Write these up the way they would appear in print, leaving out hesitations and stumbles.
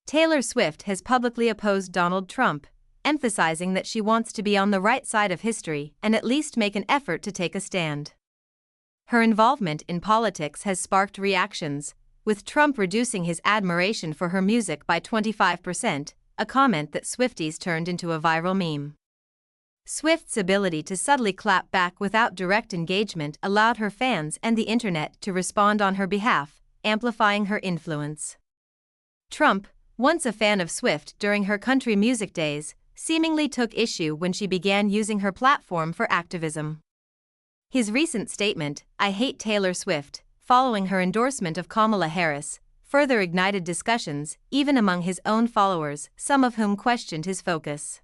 Taylor Swift has publicly opposed Donald Trump, emphasizing that she wants to be on the right side of history and at least make an effort to take a stand. Her involvement in politics has sparked reactions, with Trump reducing his admiration for her music by 25%, a comment that Swifties turned into a viral meme. Swift's ability to subtly clap back without direct engagement allowed her fans and the internet to respond on her behalf, amplifying her influence. Trump, once a fan of Swift during her country music days, seemingly took issue when she began using her platform for activism. His recent statement, "I hate Taylor Swift," following her endorsement of Kamala Harris, further ignited discussions, even among his own followers, some of whom questioned his focus.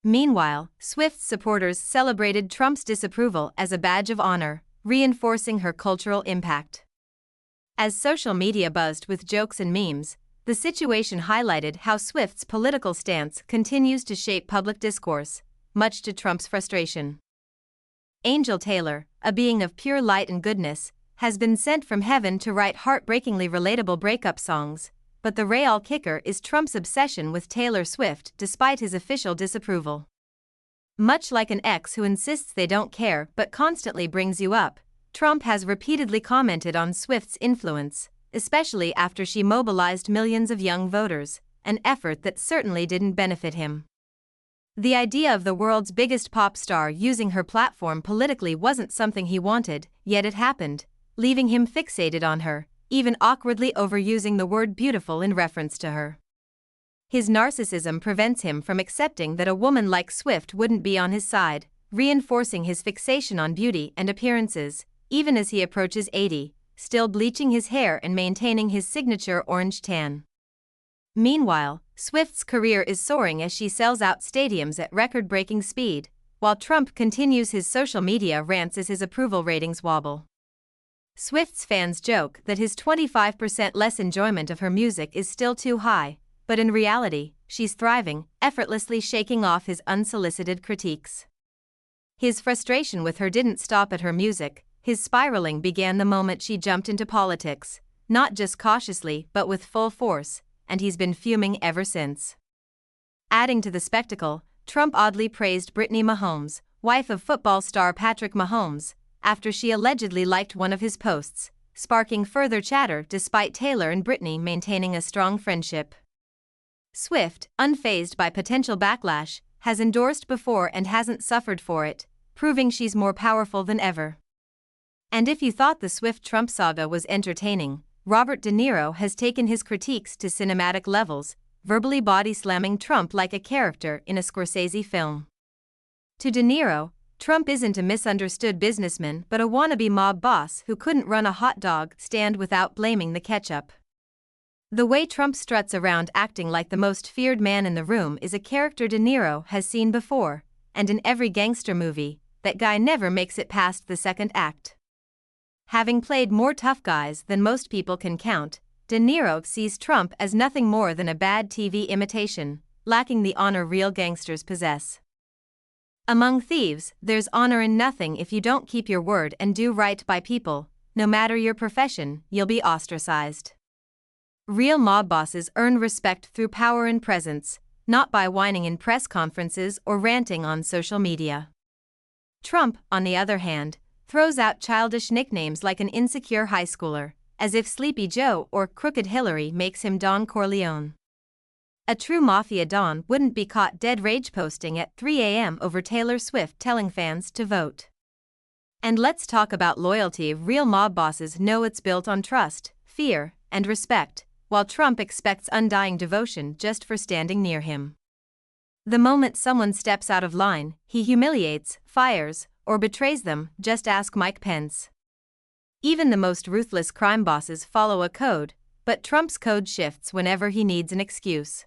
Meanwhile, Swift's supporters celebrated Trump's disapproval as a badge of honor, reinforcing her cultural impact. As social media buzzed with jokes and memes, the situation highlighted how Swift's political stance continues to shape public discourse, much to Trump's frustration. Angel Taylor, a being of pure light and goodness, has been sent from heaven to write heartbreakingly relatable breakup songs, but the real kicker is Trump's obsession with Taylor Swift despite his official disapproval. Much like an ex who insists they don't care but constantly brings you up, Trump has repeatedly commented on Swift's influence, especially after she mobilized millions of young voters, an effort that certainly didn't benefit him. The idea of the world's biggest pop star using her platform politically wasn't something he wanted, yet it happened, leaving him fixated on her, even awkwardly overusing the word beautiful in reference to her. His narcissism prevents him from accepting that a woman like Swift wouldn't be on his side, reinforcing his fixation on beauty and appearances, even as he approaches 80, still bleaching his hair and maintaining his signature orange tan. Meanwhile, Swift's career is soaring as she sells out stadiums at record-breaking speed, while Trump continues his social media rants as his approval ratings wobble. Swift's fans joke that his 25% less enjoyment of her music is still too high, but in reality, she's thriving, effortlessly shaking off his unsolicited critiques. His frustration with her didn't stop at her music, his spiraling began the moment she jumped into politics, not just cautiously but with full force, and he's been fuming ever since. Adding to the spectacle, Trump oddly praised Brittany Mahomes, wife of football star Patrick Mahomes, after she allegedly liked one of his posts, sparking further chatter despite Taylor and Brittany maintaining a strong friendship. Swift, unfazed by potential backlash, has endorsed before and hasn't suffered for it, proving she's more powerful than ever. And if you thought the Swift-Trump saga was entertaining, Robert De Niro has taken his critiques to cinematic levels, verbally body-slamming Trump like a character in a Scorsese film. To De Niro, Trump isn't a misunderstood businessman but a wannabe mob boss who couldn't run a hot dog stand without blaming the ketchup. The way Trump struts around acting like the most feared man in the room is a character De Niro has seen before, and in every gangster movie, that guy never makes it past the second act. Having played more tough guys than most people can count, De Niro sees Trump as nothing more than a bad TV imitation, lacking the honor real gangsters possess. Among thieves, there's honor in nothing if you don't keep your word and do right by people. No matter your profession, you'll be ostracized. Real mob bosses earn respect through power and presence, not by whining in press conferences or ranting on social media. Trump, on the other hand, throws out childish nicknames like an insecure high schooler, as if Sleepy Joe or Crooked Hillary makes him Don Corleone. A true mafia don wouldn't be caught dead rage posting at 3 a.m. over Taylor Swift telling fans to vote. And let's talk about loyalty. Real mob bosses know it's built on trust, fear, and respect, while Trump expects undying devotion just for standing near him. The moment someone steps out of line, he humiliates, fires, or betrays them. Just ask Mike Pence. Even the most ruthless crime bosses follow a code, but Trump's code shifts whenever he needs an excuse.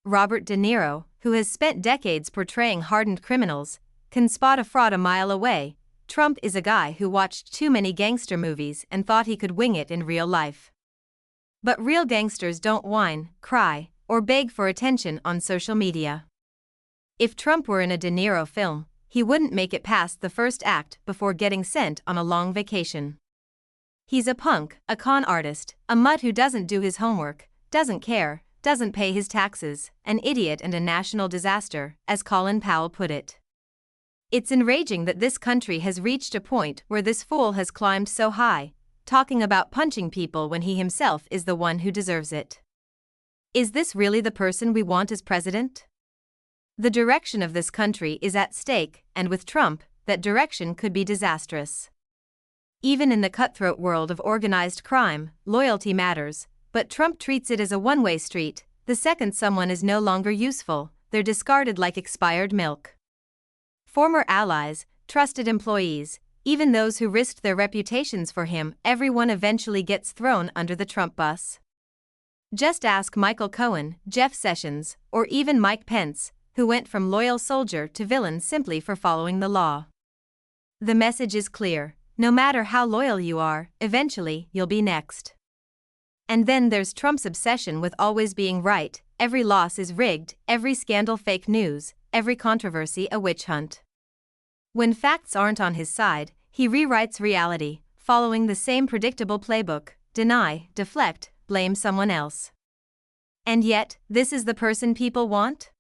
Robert De Niro, who has spent decades portraying hardened criminals, can spot a fraud a mile away. Trump is a guy who watched too many gangster movies and thought he could wing it in real life. But real gangsters don't whine, cry, or beg for attention on social media. If Trump were in a De Niro film, he wouldn't make it past the first act before getting sent on a long vacation. He's a punk, a con artist, a mutt who doesn't do his homework, doesn't care, doesn't pay his taxes, an idiot and a national disaster, as Colin Powell put it. It's enraging that this country has reached a point where this fool has climbed so high, talking about punching people when he himself is the one who deserves it. Is this really the person we want as president? The direction of this country is at stake, and with Trump, that direction could be disastrous. Even in the cutthroat world of organized crime, loyalty matters, but Trump treats it as a one-way street. The second someone is no longer useful, they're discarded like expired milk. Former allies, trusted employees, even those who risked their reputations for him, everyone eventually gets thrown under the Trump bus. Just ask Michael Cohen, Jeff Sessions, or even Mike Pence, who went from loyal soldier to villain simply for following the law. The message is clear: no matter how loyal you are, eventually you'll be next. And then there's Trump's obsession with always being right. Every loss is rigged, every scandal fake news, every controversy a witch hunt. When facts aren't on his side, he rewrites reality, following the same predictable playbook: deny, deflect, blame someone else. And yet, this is the person people want?